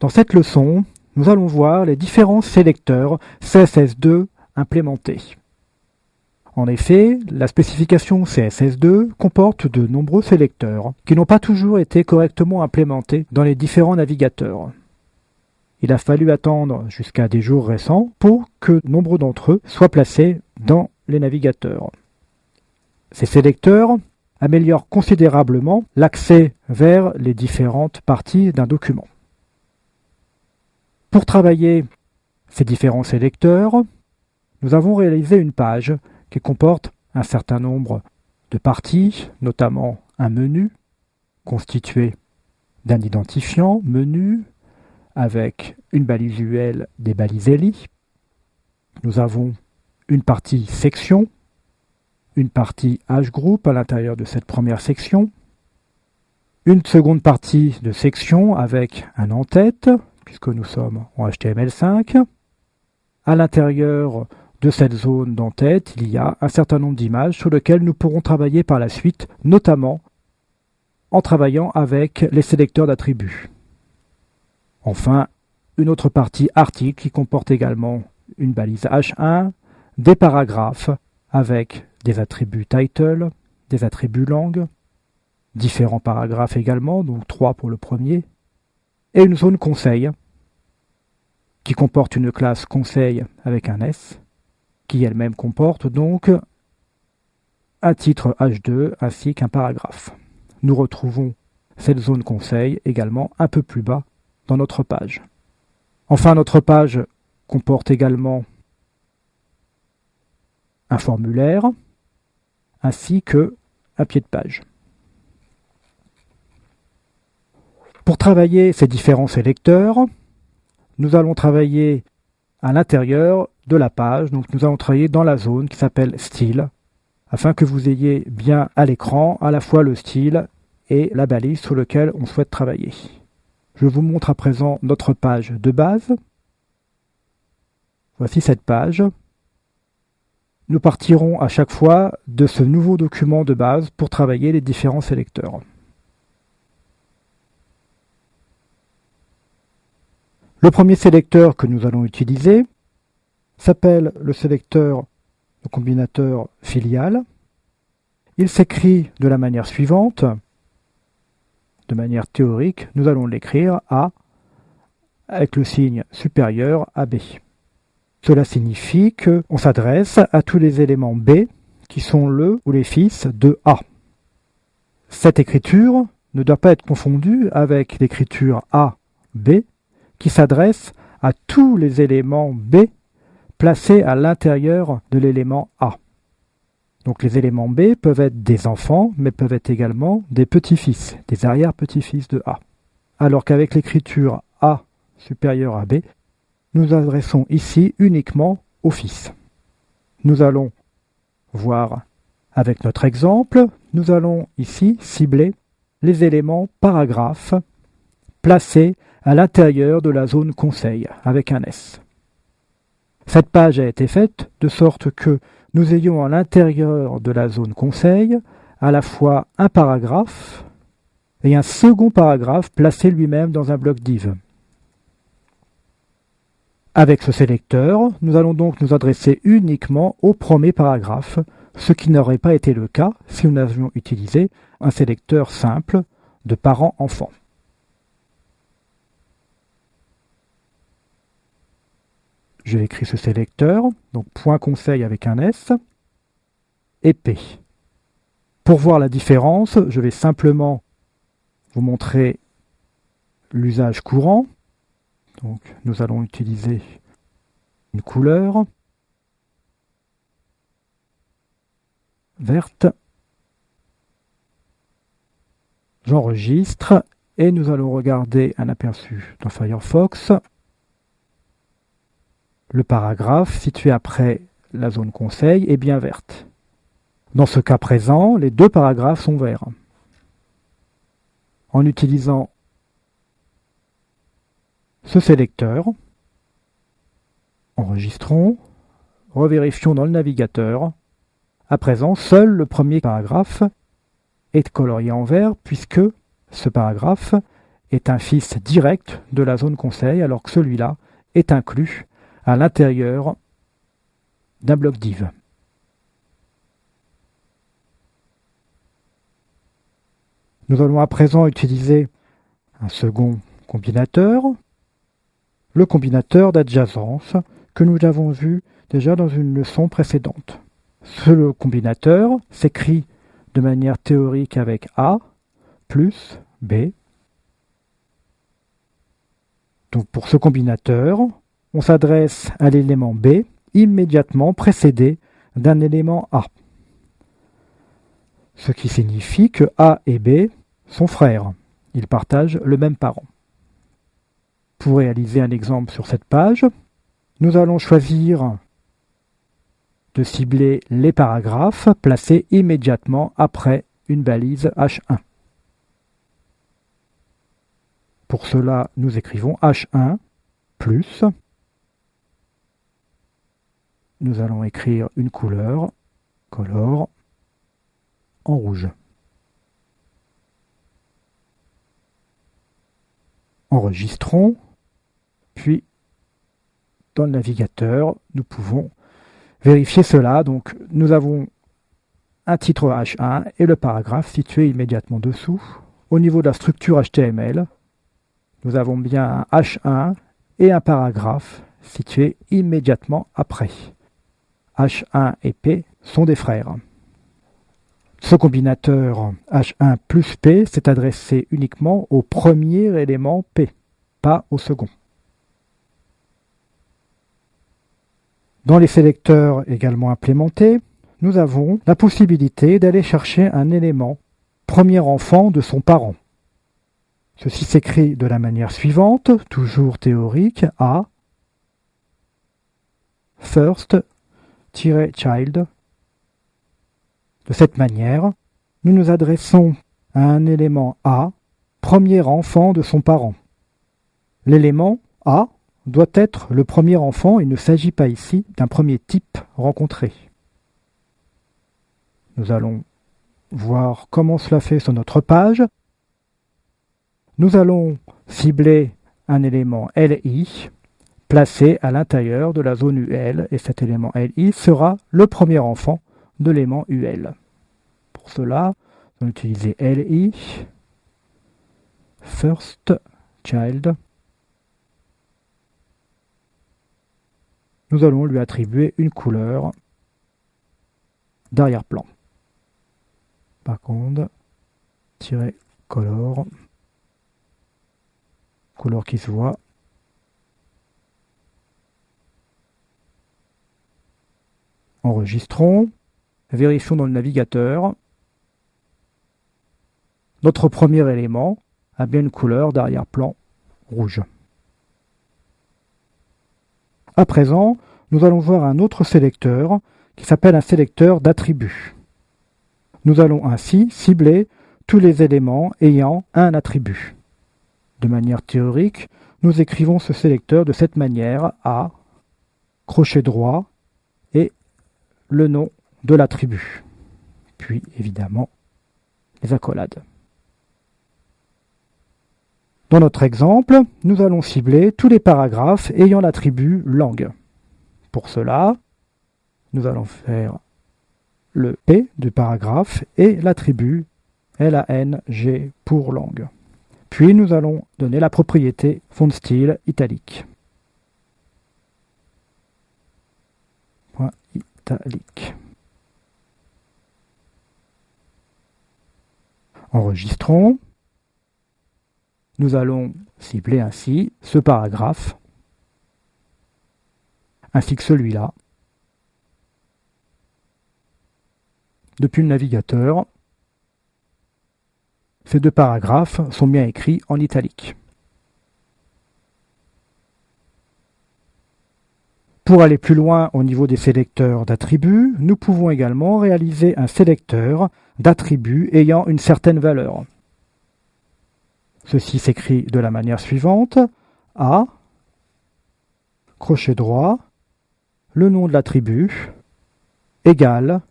Dans cette leçon, nous allons voir les différents sélecteurs CSS2 implémentés. En effet, la spécification CSS2 comporte de nombreux sélecteurs qui n'ont pas toujours été correctement implémentés dans les différents navigateurs. Il a fallu attendre jusqu'à des jours récents pour que nombre d'entre eux soient placés dans les navigateurs. Ces sélecteurs améliorent considérablement l'accès vers les différentes parties d'un document. Pour travailler ces différents sélecteurs, nous avons réalisé une page qui comporte un certain nombre de parties, notamment un menu constitué d'un identifiant menu avec une balise UL, des balises ELI. Nous avons une partie section, une partie H-group à l'intérieur de cette première section, une seconde partie de section avec un en-tête, puisque nous sommes en HTML5. À l'intérieur de cette zone d'en-tête, il y a un certain nombre d'images sur lesquelles nous pourrons travailler par la suite, notamment en travaillant avec les sélecteurs d'attributs. Enfin, une autre partie article qui comporte également une balise H1, des paragraphes avec des attributs title, des attributs langue, différents paragraphes également, donc 3 pour le premier, et une zone conseil qui comporte une classe conseil avec un S, qui elle-même comporte donc un titre H2 ainsi qu'un paragraphe. Nous retrouvons cette zone conseil également un peu plus bas dans notre page. Enfin, notre page comporte également un formulaire ainsi que un pied de page. Pour travailler ces différents sélecteurs, nous allons travailler à l'intérieur de la page, donc nous allons travailler dans la zone qui s'appelle style, afin que vous ayez bien à l'écran à la fois le style et la balise sur laquelle on souhaite travailler. Je vous montre à présent notre page de base. Voici cette page. Nous partirons à chaque fois de ce nouveau document de base pour travailler les différents sélecteurs. Le premier sélecteur que nous allons utiliser s'appelle le sélecteur de combinateur filial. Il s'écrit de la manière suivante. De manière théorique, nous allons l'écrire A avec le signe supérieur à B. Cela signifie qu'on s'adresse à tous les éléments B qui sont le ou les fils de A. Cette écriture ne doit pas être confondue avec l'écriture A, B, qui s'adresse à tous les éléments B placés à l'intérieur de l'élément A. Donc les éléments B peuvent être des enfants, mais peuvent être également des petits-fils, des arrière-petits-fils de A. Alors qu'avec l'écriture A supérieure à B, nous adressons ici uniquement aux fils. Nous allons voir avec notre exemple, nous allons ici cibler les éléments paragraphes placés à l'intérieur de la zone conseil avec un S. Cette page a été faite de sorte que nous ayons à l'intérieur de la zone conseil à la fois un paragraphe et un second paragraphe placé lui-même dans un bloc div. Avec ce sélecteur, nous allons donc nous adresser uniquement au premier paragraphe, ce qui n'aurait pas été le cas si nous avions utilisé un sélecteur simple de parent-enfant. J'ai écrit ce sélecteur, donc point conseil avec un S, et P. Pour voir la différence, je vais simplement vous montrer l'usage courant. Donc, nous allons utiliser une couleur verte. J'enregistre et nous allons regarder un aperçu dans Firefox. Le paragraphe situé après la zone conseil est bien verte. Dans ce cas présent, les deux paragraphes sont verts. En utilisant ce sélecteur, enregistrons, revérifions dans le navigateur. À présent, seul le premier paragraphe est colorié en vert puisque ce paragraphe est un fils direct de la zone conseil, alors que celui-là est inclus à l'intérieur d'un bloc div. Nous allons à présent utiliser un second combinateur, le combinateur d'adjacence que nous avons vu déjà dans une leçon précédente. Ce combinateur s'écrit de manière théorique avec A plus B. Donc pour ce combinateur, on s'adresse à l'élément B immédiatement précédé d'un élément A. Ce qui signifie que A et B sont frères. Ils partagent le même parent. Pour réaliser un exemple sur cette page, nous allons choisir de cibler les paragraphes placés immédiatement après une balise H1. Pour cela, nous écrivons H1 plus. Nous allons écrire une couleur, color, en rouge. Enregistrons, puis dans le navigateur, nous pouvons vérifier cela. Donc nous avons un titre H1 et le paragraphe situé immédiatement dessous. Au niveau de la structure HTML, nous avons bien un H1 et un paragraphe situé immédiatement après. H1 et P sont des frères. Ce combinateur H1 plus P s'est adressé uniquement au premier élément P, pas au second. Dans les sélecteurs également implémentés, nous avons la possibilité d'aller chercher un élément, premier enfant de son parent. Ceci s'écrit de la manière suivante, toujours théorique, A, first-child. De cette manière, nous nous adressons à un élément A, premier enfant de son parent. L'élément A doit être le premier enfant. Il ne s'agit pas ici d'un premier type rencontré. Nous allons voir comment cela fait sur notre page. Nous allons cibler un élément LI placé à l'intérieur de la zone UL et cet élément LI sera le premier enfant de l'élément UL. Pour cela, nous allons utiliser LI, first child. Nous allons lui attribuer une couleur d'arrière-plan. Background, color, couleur qui se voit. Enregistrons, vérifions dans le navigateur. Notre premier élément a bien une couleur d'arrière-plan rouge. À présent, nous allons voir un autre sélecteur qui s'appelle un sélecteur d'attributs. Nous allons ainsi cibler tous les éléments ayant un attribut. De manière théorique, nous écrivons ce sélecteur de cette manière, A, crochet droit et le nom de l'attribut. Puis évidemment, les accolades. Dans notre exemple, nous allons cibler tous les paragraphes ayant l'attribut langue. Pour cela, nous allons faire le P du paragraphe et l'attribut LANG pour langue. Puis nous allons donner la propriété font style italique. Point italique. Enregistrons. Nous allons cibler ainsi ce paragraphe, ainsi que celui-là. Depuis le navigateur, ces deux paragraphes sont bien écrits en italique. Pour aller plus loin au niveau des sélecteurs d'attributs, nous pouvons également réaliser un sélecteur d'attributs ayant une certaine valeur. Ceci s'écrit de la manière suivante, A, crochet droit, le nom de l'attribut, égale,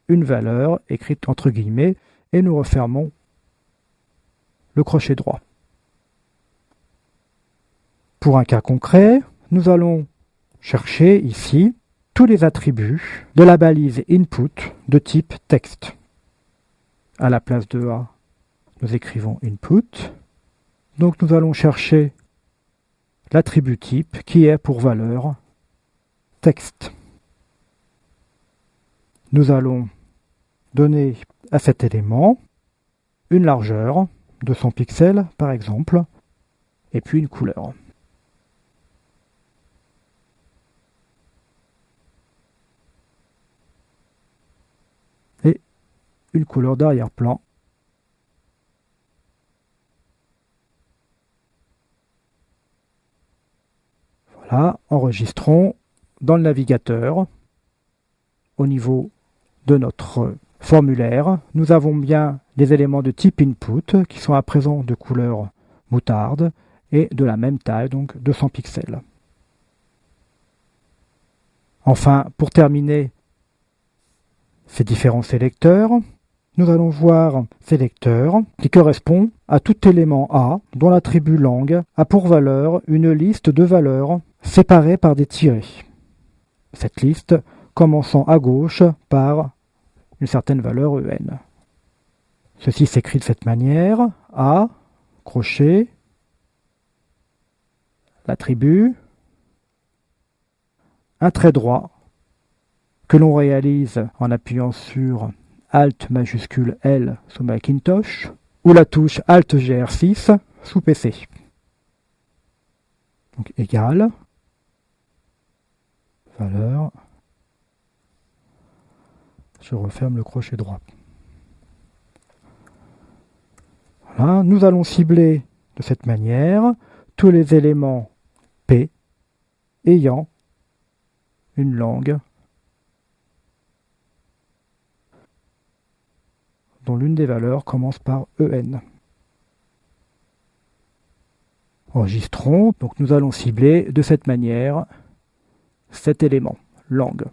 une valeur écrite entre guillemets, et nous refermons le crochet droit. Pour un cas concret, nous allons chercher ici tous les attributs de la balise input de type texte. À la place de A, nous écrivons input. Donc nous allons chercher l'attribut type qui est pour valeur texte. Nous allons donner à cet élément une largeur de 100 pixels par exemple, et puis une couleur. Et une couleur d'arrière-plan. Voilà, enregistrons dans le navigateur, au niveau de notre formulaire, nous avons bien les éléments de type input qui sont à présent de couleur moutarde et de la même taille, donc 200 pixels. Enfin, pour terminer ces différents sélecteurs, nous allons voir sélecteur qui correspond à tout élément A dont l'attribut langue a pour valeur une liste de valeurs séparées par des tirets. Cette liste commençant à gauche par une certaine valeur EN. Ceci s'écrit de cette manière: A, crochet, l'attribut, un trait droit que l'on réalise en appuyant sur Alt majuscule L sous Macintosh ou la touche Alt GR6 sous PC. Donc égal, valeur, je referme le crochet droit. Voilà, nous allons cibler de cette manière tous les éléments P ayant une langue dont l'une des valeurs commence par EN. Enregistrons, donc nous allons cibler de cette manière cet élément, langue.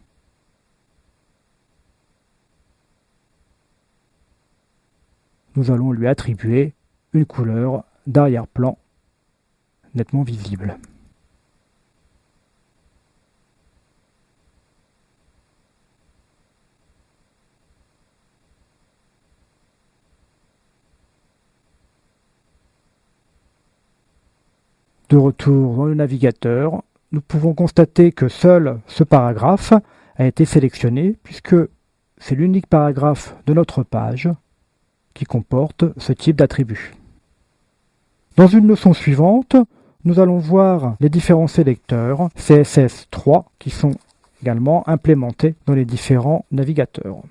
Nous allons lui attribuer une couleur d'arrière-plan nettement visible. De retour dans le navigateur, nous pouvons constater que seul ce paragraphe a été sélectionné puisque c'est l'unique paragraphe de notre page qui comporte ce type d'attribut. Dans une leçon suivante, nous allons voir les différents sélecteurs CSS3 qui sont également implémentés dans les différents navigateurs.